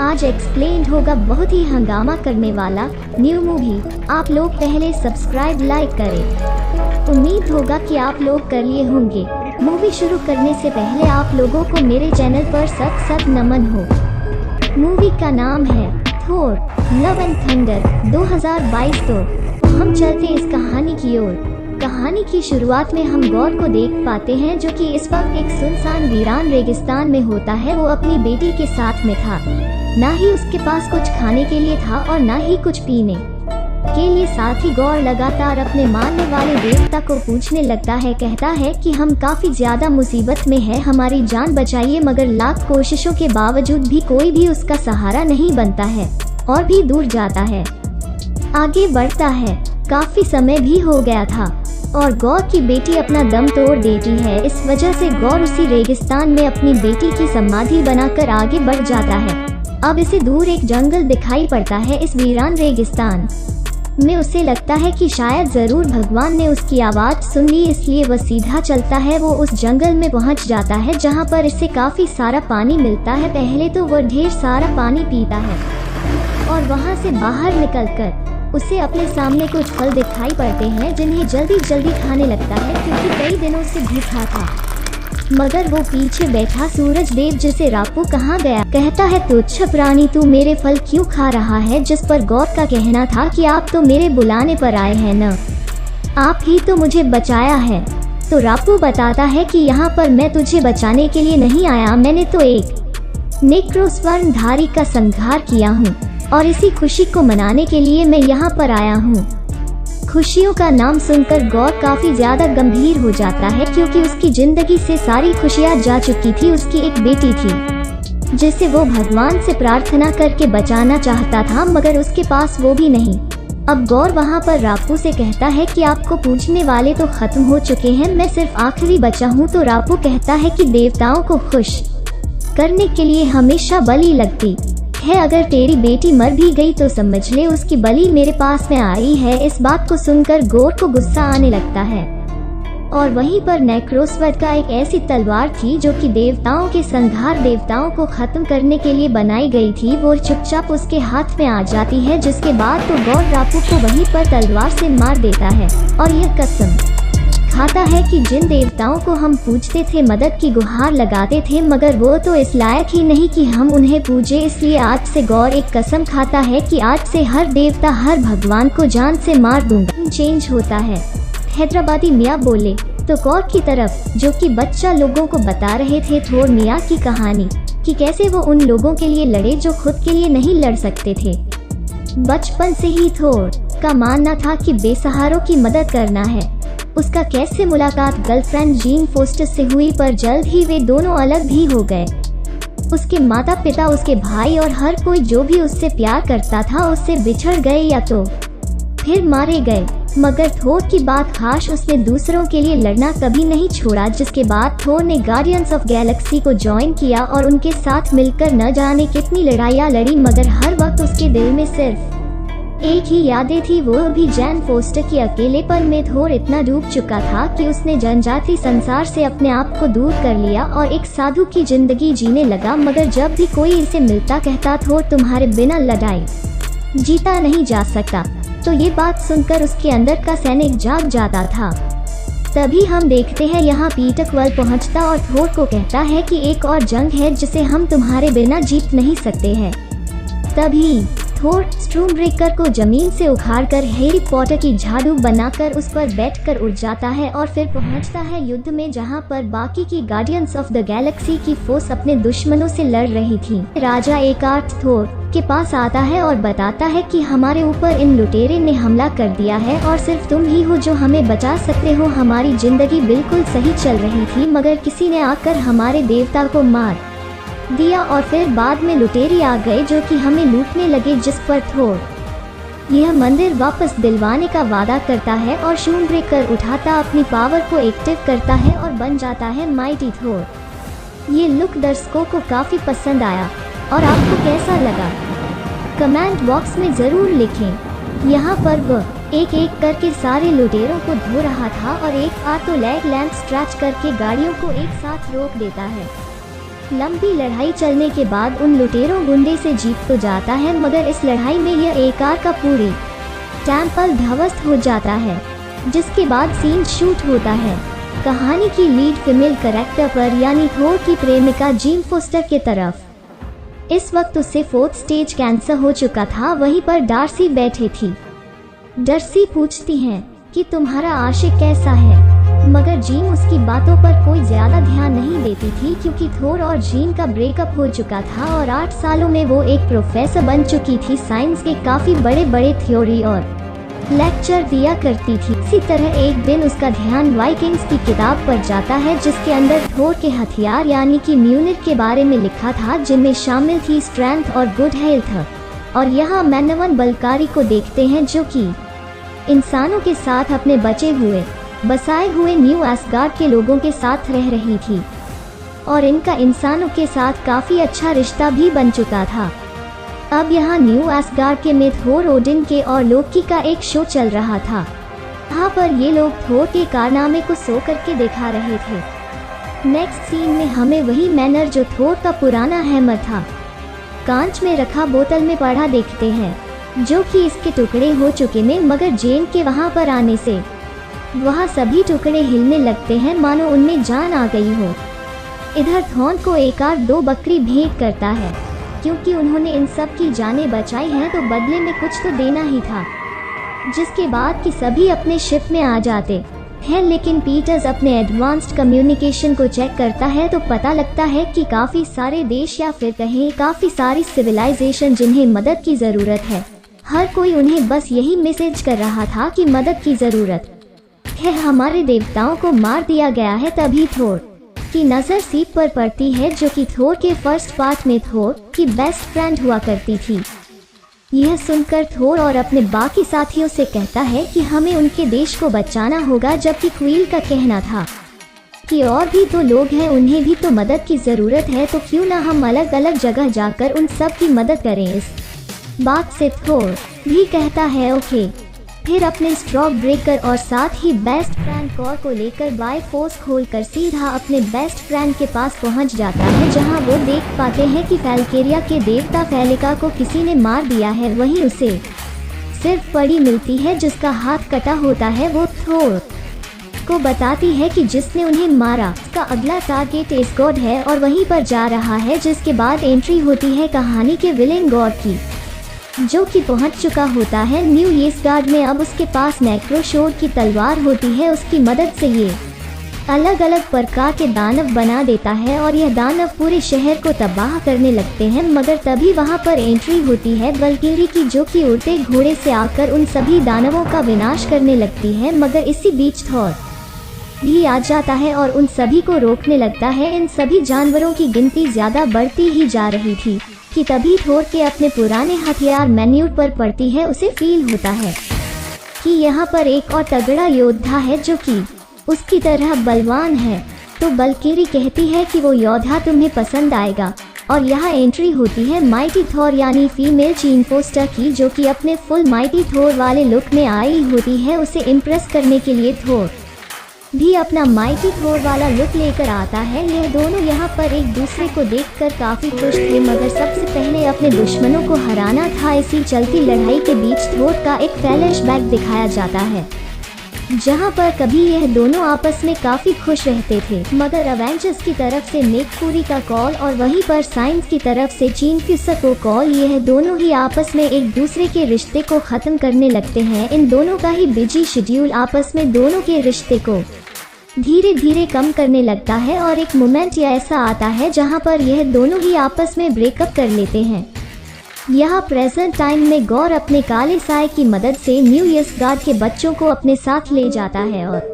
आज एक्सप्लेन्ड होगा बहुत ही हंगामा करने वाला न्यू मूवी। आप लोग पहले सब्सक्राइब लाइक करें। उम्मीद होगा कि आप लोग कर लिए होंगे। मूवी शुरू करने से पहले आप लोगों को मेरे चैनल पर सख्त नमन हो। मूवी का नाम है थोर लव एंड थंडर 2022। तो हम चलते इस कहानी की ओर। कहानी की शुरुआत में हम गौर को देख पाते हैं जो कि इस वक्त एक सुनसान वीरान रेगिस्तान में होता है। वो अपनी बेटी के साथ में था। ना ही उसके पास कुछ खाने के लिए था और ना ही कुछ पीने के लिए। साथ ही गौर लगातार अपने मानने वाले देवता को पूछने लगता है। कहता है कि हम काफी ज्यादा मुसीबत में है, हमारी जान बचाइए। मगर लाख कोशिशों के बावजूद भी कोई भी उसका सहारा नहीं बनता है और भी दूर जाता है, आगे बढ़ता है। काफी समय भी हो गया था और गौर की बेटी अपना दम तोड़ देती है। इस वजह से गौर उसी रेगिस्तान में अपनी बेटी की समाधि बनाकर आगे बढ़ जाता है। अब इसे दूर एक जंगल दिखाई पड़ता है। इस वीरान रेगिस्तान में उसे लगता है कि शायद जरूर भगवान ने उसकी आवाज़ सुन ली, इसलिए वह सीधा चलता है। वो उस जंगल में पहुंच जाता है जहां पर इसे काफ़ी सारा पानी मिलता है। पहले तो वह ढेर सारा पानी पीता है और वहां से बाहर निकलकर उसे अपने सामने कुछ फल दिखाई पड़ते हैं जिन्हें जल्दी खाने लगता है, क्योंकि कई दिनों से भूखा था। मगर वो पीछे बैठा सूरज देव जिसे रापू कहाँ गया, कहता है तुच्छ प्राणी तू मेरे फल क्यों खा रहा है। जिस पर गौर का कहना था कि आप तो मेरे बुलाने पर आए हैं न, आप ही तो मुझे बचाया है। तो रापू बताता है कि यहाँ पर मैं तुझे बचाने के लिए नहीं आया, मैंने तो एक नेक्रोस्वर्णधारी का संहार किया हूँ और इसी खुशी को मनाने के लिए मैं यहाँ पर आया हूँ। खुशियों का नाम सुनकर गौर काफी ज्यादा गंभीर हो जाता है, क्योंकि उसकी जिंदगी से सारी खुशियाँ जा चुकी थी। उसकी एक बेटी थी जिसे वो भगवान से प्रार्थना करके बचाना चाहता था, मगर उसके पास वो भी नहीं। अब गौर वहाँ पर रापू से कहता है कि आपको पूछने वाले तो खत्म हो चुके हैं, मैं सिर्फ आखिरी बचा हूँ। तो रापू कहता है कि देवताओं को खुश करने के लिए हमेशा बलि लगती है। अगर तेरी बेटी मर भी गई तो समझ ले उसकी बलि मेरे पास में आई है। इस बात को सुनकर गौर को गुस्सा आने लगता है और वहीं पर नेक्रोस्वर्ड का एक ऐसी तलवार थी जो कि देवताओं के संहार, देवताओं को खत्म करने के लिए बनाई गई थी। वो चुपचाप उसके हाथ में आ जाती है, जिसके बाद तो गौर रापू को वहीं पर तलवार से मार देता है और यह कसम खाता है कि जिन देवताओं को हम पूजते थे, मदद की गुहार लगाते थे, मगर वो तो इस लायक ही नहीं कि हम उन्हें पूजे। इसलिए आज से गौर एक कसम खाता है कि आज से हर देवता, हर भगवान को जान से मार दूंगा। चेंज होता है। हैदराबादी मियाँ बोले तो गौर की तरफ, जो कि बच्चा लोगों को बता रहे थे थोर मियाँ की कहानी कि कैसे वो उन लोगों के लिए लड़े जो खुद के लिए नहीं लड़ सकते थे। बचपन से ही थोर का मानना था कि बेसहारों की मदद करना है। उसका कैसे मुलाकात गर्लफ्रेंड जीन फोस्टर से हुई, पर जल्द ही वे दोनों अलग भी हो गए। उसके माता पिता, उसके भाई और हर कोई जो भी उससे प्यार करता था उससे बिछड़ गए या तो फिर मारे गए। मगर थोर की बात खास, उसने दूसरों के लिए लड़ना कभी नहीं छोड़ा। जिसके बाद थोर ने गार्डियंस ऑफ गैलेक्सी को ज्वाइन किया और उनके साथ मिलकर न जाने कितनी लड़ाइयाँ लड़ी, मगर हर वक्त उसके दिल में सिर्फ एक ही यादें थी, वो भी जैन फोस्टर की। अकेलेपन में थोर इतना डूब चुका था कि उसने जनजाति संसार से अपने आप को दूर कर लिया और एक साधु की जिंदगी जीने लगा। मगर जब भी कोई इसे मिलता कहता थोर तुम्हारे बिना लड़ाई जीता नहीं जा सकता, तो ये बात सुनकर उसके अंदर का सैनिक जाग जाता था। तभी हम देखते हैं यहाँ पीटकवल पहुँचता और थोर को कहता है कि एक और जंग है जिसे हम तुम्हारे बिना जीत नहीं सकते हैं। तभी थोर स्टोनब्रेकर को जमीन से उखाड़कर हैरी पॉटर की झाड़ू बनाकर उस पर बैठकर उड़ जाता है और फिर पहुंचता है युद्ध में, जहां पर बाकी की गार्डियंस ऑफ द गैलेक्सी की फोर्स अपने दुश्मनों से लड़ रही थी। राजा एकार्ट थोर के पास आता है और बताता है कि हमारे ऊपर इन लुटेरे ने हमला कर दिया है और सिर्फ तुम ही हो जो हमें बचा सकते हो। हमारी जिंदगी बिल्कुल सही चल रही थी, मगर किसी ने आकर हमारे देवता को मार दिया और फिर बाद में लुटेरे आ गए जो कि हमें लूटने लगे। जिस पर थोर यह मंदिर वापस दिलवाने का वादा करता है और स्टोनब्रेकर उठाता अपनी पावर को एक्टिव करता है और बन जाता है माइटी थोर। ये लुक दर्शकों को काफ़ी पसंद आया और आपको कैसा लगा कमेंट बॉक्स में ज़रूर लिखें। यहाँ पर वह एक एक करके सारे लुटेरों को धो रहा था और एक बार तो लेग लैंप स्ट्रैच करके गाड़ियों को एक साथ रोक देता है। लंबी लड़ाई चलने के बाद उन लुटेरों गुंडे से जीत तो जाता है, मगर इस लड़ाई में यह एकार का पूरी टेम्पल ध्वस्त हो जाता है, जिसके बाद सीन शूट होता है कहानी की लीड फीमेल कैरेक्टर पर, यानी थोर की प्रेमिका जीन फोस्टर के तरफ। इस वक्त उसे 4th स्टेज कैंसर हो चुका था। वहीं पर डार्सी बैठे थी। डार्सी पूछती हैं कि तुम्हारा आशिक कैसा है, मगर जीन उसकी बातों पर कोई ज्यादा ध्यान नहीं देती थी, क्योंकि थोर और जीन का ब्रेकअप हो चुका था और 8 सालों में वो एक प्रोफेसर बन चुकी थी। साइंस के काफी बड़े बड़े थ्योरी और लेक्चर दिया करती थी। इसी तरह एक दिन उसका ध्यान वाइकिंग्स की किताब पर जाता है, जिसके अंदर थोर के हथियार यानी कि म्यूनिट के बारे में लिखा था, जिनमें शामिल थी स्ट्रेंथ और गुड हेल्थ। और यहाँ मैनवन बलकारी को देखते हैं, जो कि इंसानों के साथ अपने बसाए हुए न्यू एसगार्ड के लोगों के साथ रह रही थी और इनका इंसानों के साथ काफी अच्छा रिश्ता भी बन चुका था। अब यहाँ न्यू एसगार्ड में थोर, ओडिन के और लोकी का एक शो चल रहा था। यहाँ पर ये लोग थोर के कारनामे को शो करके दिखा रहे थे। नेक्स्ट सीन में हमें वही मैनर जो थोर का पुराना हैमर था, कांच में रखा बोतल में पड़ा देखते हैं, जो कि इसके टुकड़े हो चुके हैं, मगर जेन के वहाँ पर आने से वहाँ सभी टुकड़े हिलने लगते हैं, मानो उनमें जान आ गई हो। इधर थॉन को एकार 2 बकरी भेंट करता है, क्योंकि उन्होंने इन सब की जानें बचाई हैं, तो बदले में कुछ तो देना ही था। जिसके बाद कि सभी अपने शिप में आ जाते हैं, लेकिन पीटर्स अपने एडवांस्ड कम्युनिकेशन को चेक करता है तो पता लगता है कि काफ़ी सारे देश या फिर कहें काफ़ी सारी सिविलाइजेशन जिन्हें मदद की ज़रूरत है, हर कोई उन्हें बस यही मैसेज कर रहा था कि मदद की ज़रूरत है, हमारे देवताओं को मार दिया गया है। तभी थोर की नज़र सीप पर पड़ती है, जो कि थोर के फर्स्ट पार्ट में थोर की बेस्ट फ्रेंड हुआ करती थी। यह सुनकर थोर और अपने बाकी साथियों से कहता है कि हमें उनके देश को बचाना होगा, जबकि क्वील का कहना था कि और भी तो लोग हैं, उन्हें भी तो मदद की ज़रूरत है, तो क्यों ना हम अलग अलग जगह जाकर उन सब की मदद करें। इस बात से थोर भी कहता है ओके। फिर अपने स्ट्रॉक ब्रेकर और साथ ही बेस्ट फ्रेंड कॉर को लेकर बाय फोर्स खोलकर सीधा अपने बेस्ट फ्रेंड के पास पहुंच जाता है, जहां वो देख पाते हैं कि फैल्केरिया के देवता फैलिका को किसी ने मार दिया है। वहीं उसे सिर्फ पड़ी मिलती है, जिसका हाथ कटा होता है। वो थोर को बताती है कि जिसने उन्हें मारा उसका अगला टारगेट एसगॉड है और वहीं पर जा रहा है, जिसके बाद एंट्री होती है कहानी के विलेन गॉड की, जो कि पहुंच चुका होता है न्यू एसगार्ड में। अब उसके पास नेक्रोशोर्ड की तलवार होती है, उसकी मदद से ये अलग अलग प्रकार के दानव बना देता है और यह दानव पूरे शहर को तबाह करने लगते हैं। मगर तभी वहां पर एंट्री होती है बल्किरी की, जो कि उड़ते घोड़े से आकर उन सभी दानवों का विनाश करने लगती है। मगर इसी बीच थोर भी आ जाता है और उन सभी को रोकने लगता है। इन सभी जानवरों की गिनती ज्यादा बढ़ती ही जा रही थी कि तभी थोर के अपने पुराने हथियार मैन्यूट पर पड़ती है। उसे फील होता है कि यहाँ पर एक और तगड़ा योद्धा है, जो कि उसकी तरह बलवान है। तो बल्किरी कहती है कि वो योद्धा तुम्हें पसंद आएगा और यहाँ एंट्री होती है माइटी थोर यानी फीमेल जीन फोस्टर की, जो कि अपने फुल माइटी थोर वाले लुक में आई होती है। उसे इम्प्रेस करने के लिए थोर भी अपना माइटी थोर वाला लुक लेकर आता है। यह दोनों यहाँ पर एक दूसरे को देखकर काफी खुश थे, मगर सबसे पहले अपने दुश्मनों को हराना था। इसी चलती लड़ाई के बीच थोर का एक फ्लैशबैक दिखाया जाता है, जहाँ पर कभी यह दोनों आपस में काफी खुश रहते थे, मगर अवेंजर्स की तरफ से मेकफूरी का कॉल और वहीं पर साइंस की तरफ से चीन फ्यूसर को कॉल, यह दोनों ही आपस में एक दूसरे के रिश्ते को खत्म करने लगते हैं। इन दोनों का ही बिजी शेड्यूल आपस में दोनों के रिश्ते को धीरे धीरे कम करने लगता है और एक मोमेंट ऐसा आता है जहां पर यह दोनों ही आपस में ब्रेकअप कर लेते हैं। यहाँ प्रेजेंट टाइम में गौर अपने काले साए की मदद से न्यू एसगार्ड के बच्चों को अपने साथ ले जाता है और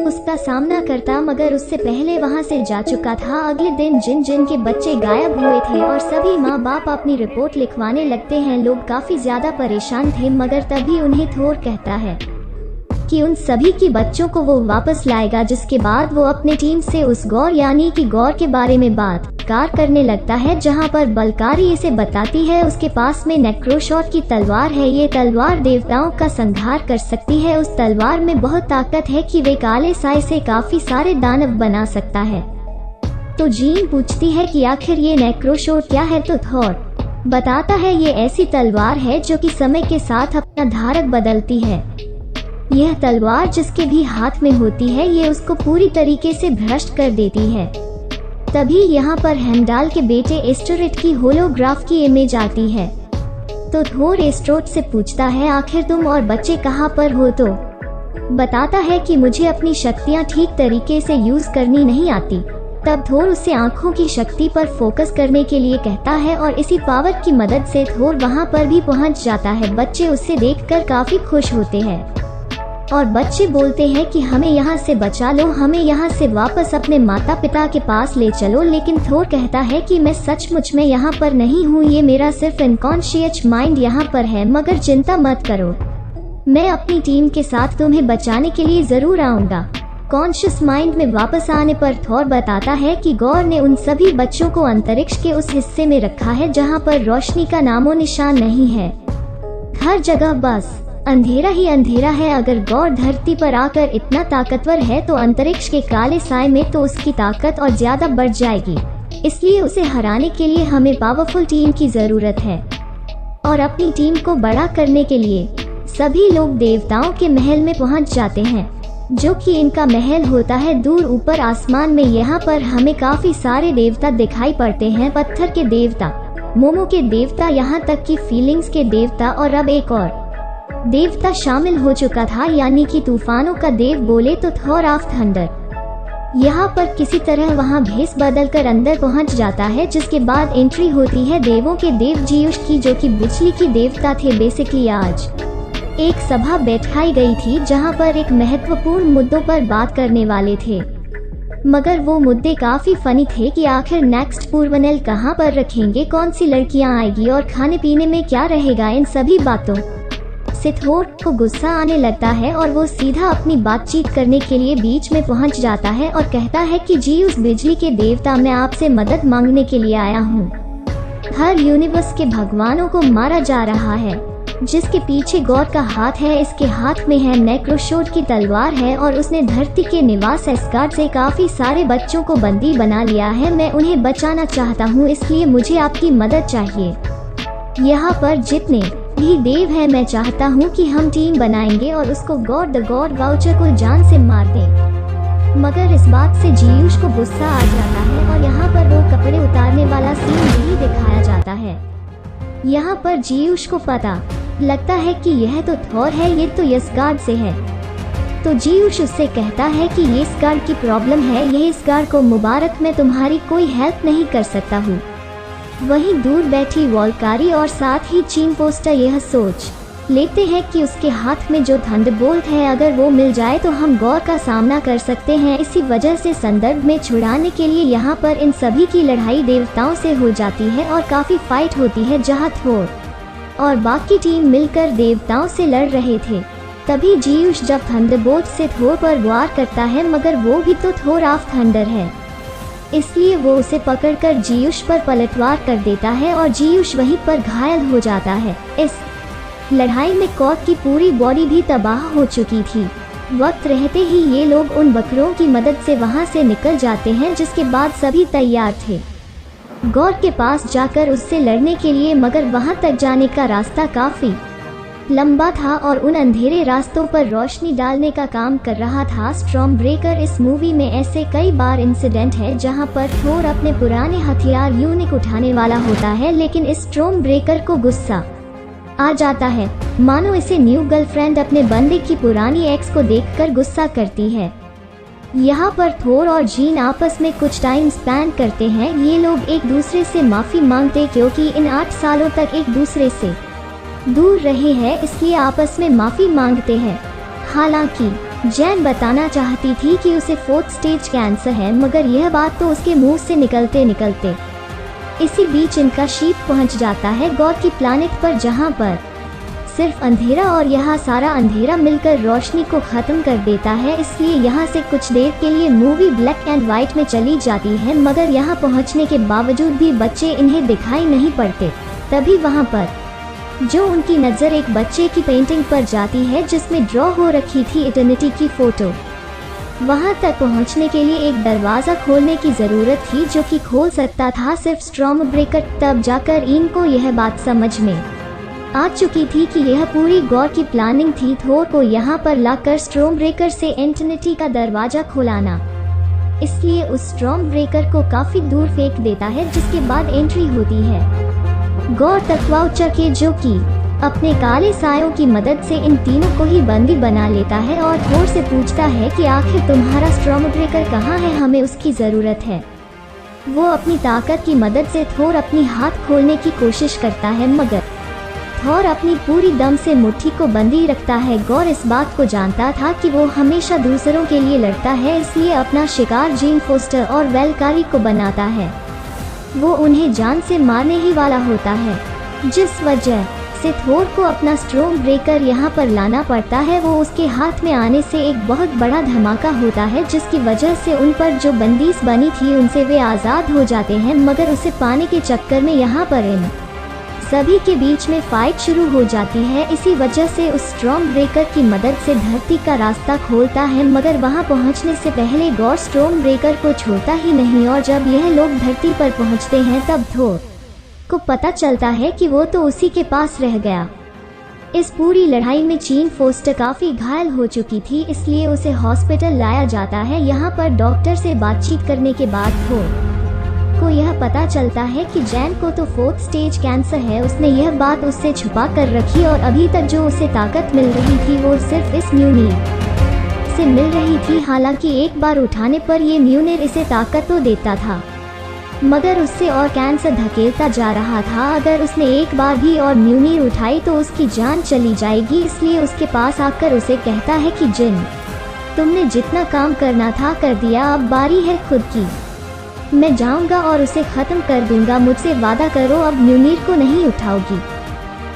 उसका सामना करता, मगर उससे पहले वहां से जा चुका था। अगले दिन जिन जिन के बच्चे गायब हुए थे और सभी माँ बाप अपनी रिपोर्ट लिखवाने लगते हैं। लोग काफी ज्यादा परेशान थे, मगर तभी उन्हें थोर कहता है कि उन सभी की बच्चों को वो वापस लाएगा। जिसके बाद वो अपने टीम से उस गौर यानी कि गौर के बारे में बात करने लगता है, जहां पर बलकारी इसे बताती है उसके पास में नेक्रोशॉर्ड की तलवार है। ये तलवार देवताओं का संहार कर सकती है। उस तलवार में बहुत ताकत है कि वे काले साए से काफी सारे दानव बना सकता है। तो जीन पूछती है कि आखिर ये नेक्रोशोर्ड क्या है, तो थोर बताता है ये ऐसी तलवार है जो कि समय के साथ अपना धारक बदलती है। यह तलवार जिसके भी हाथ में होती है ये उसको पूरी तरीके से भ्रष्ट कर देती है। तभी यहाँ पर हेमडाल के बेटे एस्टोरेट की होलोग्राफ की इमेज आती है। तो थोर एस्टोरेट से पूछता है आखिर तुम और बच्चे कहाँ पर हो, तो बताता है कि मुझे अपनी शक्तियाँ ठीक तरीके से यूज करनी नहीं आती। तब थोर उसे आँखों की शक्ति पर फोकस करने के लिए कहता है और इसी पावर की मदद से थोर वहाँ पर भी पहुँच जाता है। बच्चे उसे देखकर काफी खुश होते हैं और बच्चे बोलते हैं कि हमें यहाँ से बचा लो, हमें यहाँ से वापस अपने माता पिता के पास ले चलो। लेकिन थोर कहता है कि मैं सचमुच में यहाँ पर नहीं हूँ, ये मेरा सिर्फ इनकॉन्शियस माइंड यहाँ पर है, मगर चिंता मत करो, मैं अपनी टीम के साथ तुम्हें बचाने के लिए जरूर आऊँगा। कॉन्शियस माइंड में वापस आने पर थोर बताता है कि गौर ने उन सभी बच्चों को अंतरिक्ष के उस हिस्से में रखा है जहाँ पर रोशनी का नामो निशान नहीं है। हर जगह बस अंधेरा ही अंधेरा है। अगर गौर धरती पर आकर इतना ताकतवर है तो अंतरिक्ष के काले साए में तो उसकी ताकत और ज्यादा बढ़ जाएगी। इसलिए उसे हराने के लिए हमें पावरफुल टीम की जरूरत है। और अपनी टीम को बड़ा करने के लिए सभी लोग देवताओं के महल में पहुंच जाते हैं, जो कि इनका महल होता है दूर ऊपर आसमान में। यहाँ पर हमें काफी सारे देवता दिखाई पड़ते हैं, पत्थर के देवता, मोमो के देवता, यहाँ तक कि फीलिंग्स के देवता, और अब एक और देवता शामिल हो चुका था, यानी कि तूफानों का देव बोले तो थॉर ऑफ थंडर। यहाँ पर किसी तरह वहाँ भेस बदलकर अंदर पहुँच जाता है, जिसके बाद एंट्री होती है देवों के देव जियुस की, जो कि बिजली की देवता थे। बेसिकली आज एक सभा बैठाई गई थी जहाँ पर एक महत्वपूर्ण मुद्दों पर बात करने वाले थे, मगर वो मुद्दे काफी फनी थे कि आखिर नेक्स्ट पूर्वनल कहाँ पर रखेंगे, कौन सी लड़कियाँ आएगी और खाने पीने में क्या रहेगा। इन सभी बातों से थोर को गुस्सा आने लगता है और वो सीधा अपनी बातचीत करने के लिए बीच में पहुंच जाता है और कहता है कि जियुस बिजली के देवता, मैं आपसे मदद मांगने के लिए आया हूँ। हर यूनिवर्स के भगवानों को मारा जा रहा है, जिसके पीछे गौर का हाथ है, इसके हाथ में है नेक्रोशोर्ड की तलवार है और उसने धरती के निवास एस्गार्ड से काफी सारे बच्चों को बंदी बना लिया है। मैं उन्हें बचाना चाहता हूँ, इसलिए मुझे आपकी मदद चाहिए। यहाँ पर जितने भी देव है, मैं चाहता हूँ कि हम टीम बनाएंगे और उसको गॉड द गॉड वाउचर को जान से मार दें। मगर इस बात से जियुस को गुस्सा आ जाता है और यहाँ पर वो कपड़े उतारने वाला सीन भी दिखाया जाता है। यहाँ पर जियुस को पता लगता है कि यह तो थॉर है, ये तो एस्गार्ड से है। तो जियुस उससे कहता है कि ये एस्गार्ड की प्रॉब्लम है, ये एस्गार्ड को मुबारक, मैं तुम्हारी कोई हेल्प नहीं कर सकता हूँ। वहीं दूर बैठी वॉल्कारी और साथ ही चीन पोस्टर यह सोच लेते हैं कि उसके हाथ में जो थंडरबोल्ट है, अगर वो मिल जाए तो हम गौर का सामना कर सकते हैं। इसी वजह से संदर्भ में छुड़ाने के लिए यहाँ पर इन सभी की लड़ाई देवताओं से हो जाती है और काफी फाइट होती है, जहाँ थोर और बाकी टीम मिलकर देवताओं से लड़ रहे थे। तभी जियुस जब थंडरबोल्ट से थोर पर वार करता है, मगर वो भी तो थोर ऑफ थंडर है, इसलिए वो उसे पकड़कर जियुस पर पलटवार कर देता है और जियुस वहीं पर घायल हो जाता है। इस लड़ाई में कॉर्क की पूरी बॉडी भी तबाह हो चुकी थी। वक्त रहते ही ये लोग उन बकरों की मदद से वहां से निकल जाते हैं, जिसके बाद सभी तैयार थे गौर के पास जाकर उससे लड़ने के लिए, मगर वहां तक जाने का रास्ता काफी लंबा था और उन अंधेरे रास्तों पर रोशनी डालने का काम कर रहा था स्टॉर्म ब्रेकर। इस मूवी में ऐसे कई बार इंसिडेंट है जहां पर थोर अपने पुराने हथियार यूनिक उठाने वाला होता है, लेकिन इस स्टॉर्म ब्रेकर को गुस्सा आ जाता है, मानो इसे न्यू गर्लफ्रेंड अपने बंदे की पुरानी एक्स को देखकर गुस्सा करती है। यहाँ पर थोर और जीन आपस में कुछ टाइम स्पेंड करते हैं। ये लोग एक दूसरे से माफ़ी मांगते, क्योंकि इन 8 सालों तक एक दूसरे से दूर रहे हैं, इसलिए आपस में माफ़ी मांगते हैं। हालांकि जैन बताना चाहती थी कि उसे 4th स्टेज कैंसर है, मगर यह बात तो उसके मुंह से निकलते निकलते इसी बीच इनका शीप पहुंच जाता है गौर की प्लानिट पर, जहां पर सिर्फ अंधेरा और यहाँ सारा अंधेरा मिलकर रोशनी को ख़त्म कर देता है। इसलिए यहाँ से कुछ देर के लिए मूवी ब्लैक एंड वाइट में चली जाती है, मगर यहाँ पहुँचने के बावजूद भी बच्चे इन्हें दिखाई नहीं पड़ते। तभी वहाँ पर जो उनकी नज़र एक बच्चे की पेंटिंग पर जाती है, जिसमें ड्रॉ हो रखी थी इटर्निटी की फ़ोटो। वहां तक पहुंचने के लिए एक दरवाज़ा खोलने की ज़रूरत थी जो कि खोल सकता था सिर्फ स्टॉर्म ब्रेकर। तब जाकर इन को यह बात समझ में आ चुकी थी कि यह पूरी गॉर की प्लानिंग थी थोर को यहाँ पर लाकर स्टॉर्म ब्रेकर से एटर्निटी का दरवाज़ा खुलाना। इसलिए उस स्टॉर्म ब्रेकर को काफ़ी दूर फेंक देता है, जिसके बाद एंट्री होती है गॉर तक वाउचर के, जो कि अपने काले सायों की मदद से इन तीनों को ही बंदी बना लेता है और थोर से पूछता है कि आखिर तुम्हारा स्टॉर्म ब्रेकर कहाँ है, हमें उसकी ज़रूरत है। वो अपनी ताकत की मदद से थोर अपनी हाथ खोलने की कोशिश करता है, मगर थोर अपनी पूरी दम से मुट्ठी को बंदी रखता है। गॉर इस बात को जानता था कि वो हमेशा दूसरों के लिए लड़ता है, इसलिए अपना शिकार जीन फोस्टर और वेलकारी को बनाता है। वो उन्हें जान से मारने ही वाला होता है, जिस वजह से थोर को अपना स्टॉर्म ब्रेकर यहाँ पर लाना पड़ता है। वो उसके हाथ में आने से एक बहुत बड़ा धमाका होता है, जिसकी वजह से उन पर जो बंदिश बनी थी उनसे वे आज़ाद हो जाते हैं, मगर उसे पाने के चक्कर में यहाँ पर इन सभी के बीच में फाइट शुरू हो जाती है। इसी वजह से उस स्टॉर्म ब्रेकर की मदद से धरती का रास्ता खोलता है, मगर वहां पहुंचने से पहले गॉर स्टॉर्म ब्रेकर को छोड़ता ही नहीं। और जब यह लोग धरती पर पहुंचते हैं तब थोर को पता चलता है कि वो तो उसी के पास रह गया। इस पूरी लड़ाई में जीन फोस्टर काफ़ी घायल हो चुकी थी, इसलिए उसे हॉस्पिटल लाया जाता है। यहाँ पर डॉक्टर से बातचीत करने के बाद थोर को यह पता चलता है कि जैन को तो 4th स्टेज कैंसर है। उसने यह बात उससे छुपा कर रखी और अभी तक जो उसे ताकत मिल रही थी वो सिर्फ इस म्यूनिर से मिल रही थी। हालांकि एक बार उठाने पर ये म्यूनिर इसे ताकत तो देता था, मगर उससे और कैंसर धकेलता जा रहा था। अगर उसने एक बार भी और म्यूनिर उठाई तो उसकी जान चली जाएगी, इसलिए उसके पास आकर उसे कहता है कि जिन, तुमने जितना काम करना था कर दिया, अब बारी है खुद की। मैं जाऊंगा और उसे ख़त्म कर दूंगा, मुझसे वादा करो अब म्यूनिर को नहीं उठाओगी।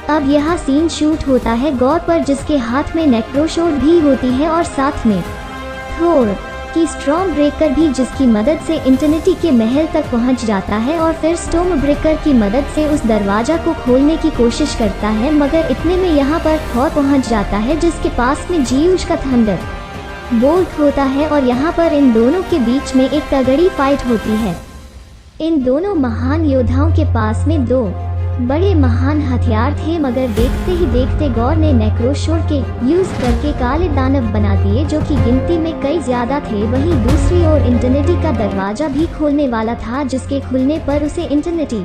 अब यह सीन शूट होता है गॉर पर, जिसके हाथ में नेक्रोशोर्ड भी होती है और साथ में थोर की स्टॉर्म ब्रेकर भी, जिसकी मदद से एटर्निटी के महल तक पहुंच जाता है और फिर स्टॉर्म ब्रेकर की मदद से उस दरवाज़ा को खोलने की कोशिश करता है। मगर इतने में यहाँ पर थोर पहुंच जाता है, जिसके पास में जीयूश का थंडर बोल्ट होता है और यहाँ पर इन दोनों के बीच में एक तगड़ी फाइट होती है। इन दोनों महान योद्धाओं के पास में दो बड़े महान हथियार थे, मगर देखते ही देखते गॉर ने नेक्रोशोर्ड के यूज करके काले दानव बना दिए, जो कि गिनती में कई ज्यादा थे। वहीं दूसरी ओर एटर्निटी का दरवाजा भी खोलने वाला था, जिसके खुलने पर उसे एटर्निटी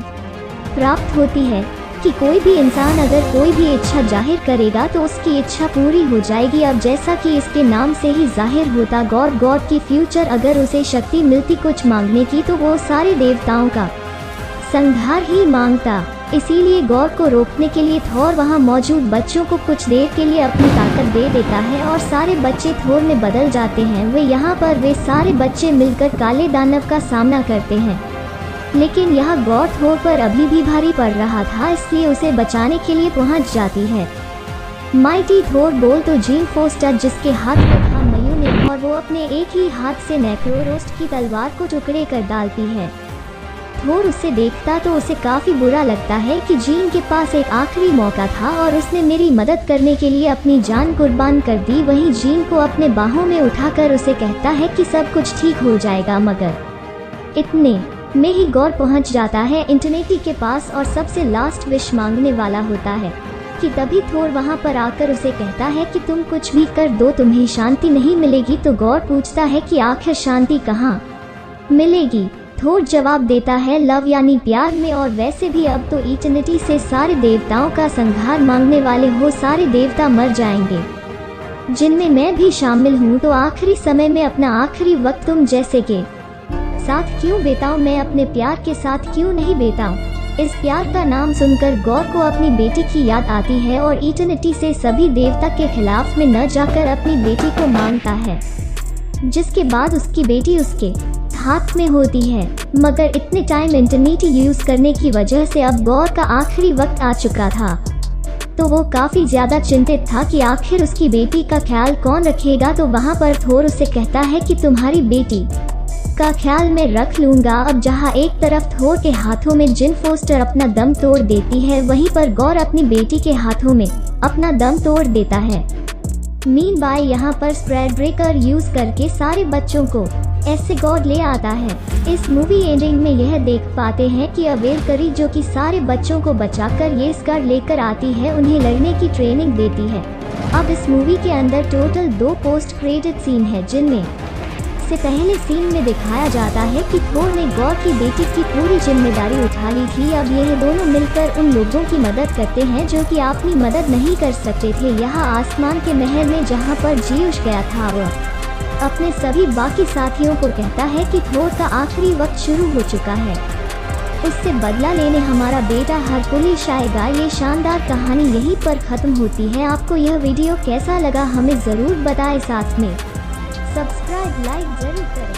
प्राप्त होती है कि कोई भी इंसान अगर कोई भी इच्छा जाहिर करेगा तो उसकी इच्छा पूरी हो जाएगी। अब जैसा कि इसके नाम से ही जाहिर होता, गॉर की फ्यूचर, अगर उसे शक्ति मिलती कुछ मांगने की तो वो सारे देवताओं का संहार ही मांगता। इसीलिए गॉर को रोकने के लिए थोर वहां मौजूद बच्चों को कुछ देर के लिए अपनी ताकत दे देता है और सारे बच्चे थोर में बदल जाते हैं। वे सारे बच्चे मिलकर काले दानव का सामना करते हैं, लेकिन यह गॉर थोर पर अभी भी भारी पड़ रहा था, इसलिए उसे बचाने के लिए पहुंच जाती है। माइटी थोर बोल तो जीन फोस्टर, जिसके हाथ में था म्यूनिर, और वो अपने एक ही हाथ से नेक्रोरोस्ट की तलवार को टुकड़े कर डालती है। थोर उसे देखता तो उसे काफ़ी बुरा लगता है कि जीन के पास एक आखिरी मौका था और उसने मेरी मदद करने के लिए अपनी जान कुर्बान कर दी। वहीं जीन को अपने बाहों में उठाकर उसे कहता है कि सब कुछ ठीक हो जाएगा, मगर इतने में ही गॉर पहुंच जाता है एटर्निटी के पास और सबसे लास्ट विश मांगने वाला होता है कि तभी थोर वहां पर आकर उसे कहता है कि तुम कुछ भी कर दो, तुम्हें शांति नहीं मिलेगी। तो गॉर पूछता है कि आखिर शांति कहाँ मिलेगी। थोर जवाब देता है लव यानी प्यार में, और वैसे भी अब तो एटर्निटी से सारे देवताओं का संहार मांगने वाले हो, सारे देवता मर जाएंगे, जिनमें मैं भी शामिल हूँ। तो आखिरी समय में अपना आखिरी वक्त तुम जैसे के साथ क्यों बिताऊं, मैं अपने प्यार के साथ क्यों नहीं बिताऊं। इस प्यार का नाम सुनकर गॉर को अपनी बेटी की याद आती है और एटर्निटी से सभी देवता के खिलाफ में न जाकर अपनी बेटी को मांगता है, जिसके बाद उसकी बेटी उसके हाथ में होती है। मगर इतने टाइम एटर्निटी यूज करने की वजह से अब गॉर का आखिरी वक्त आ चुका था, तो वो काफ़ी ज़्यादा चिंतित था कि आखिर उसकी बेटी का ख्याल कौन रखेगा। तो वहाँ पर थोर उसे कहता है कि तुम्हारी बेटी का ख्याल मैं रख लूँगा। अब जहाँ एक तरफ थोर के हाथों में जिन फोस्टर अपना दम तोड़ देती है, वहीं पर गॉर अपनी बेटी के हाथों में अपना दम तोड़ देता है। मीनवाइल यहाँ पर स्प्रेड ब्रेकर यूज करके सारे बच्चों को ऐसे गॉड ले आता है। इस मूवी एंडिंग में यह देख पाते हैं कि अवेलकरी जो कि सारे बच्चों को बचाकर ये स्कार लेकर आती है, उन्हें लड़ने की ट्रेनिंग देती है। अब इस मूवी के अंदर टोटल 2 पोस्ट क्रेडिट सीन है, जिनमें से पहले सीन में दिखाया जाता है कि थोर ने गॉड की बेटी की पूरी जिम्मेदारी उठा ली थी। अब यह दोनों मिलकर उन लोगों की मदद करते हैं जो कि अपनी मदद नहीं कर सकते थे। यहाँ आसमान के महल में जहाँ पर जीउस गया था, वह अपने सभी बाकी साथियों को कहता है कि थोर का आखिरी वक्त शुरू हो चुका है, उससे बदला लेने हमारा बेटा हरकुलिस आएगा। ये शानदार कहानी यहीं पर खत्म होती है। आपको यह वीडियो कैसा लगा हमें ज़रूर बताएं, साथ में सब्सक्राइब लाइक जरूर करें।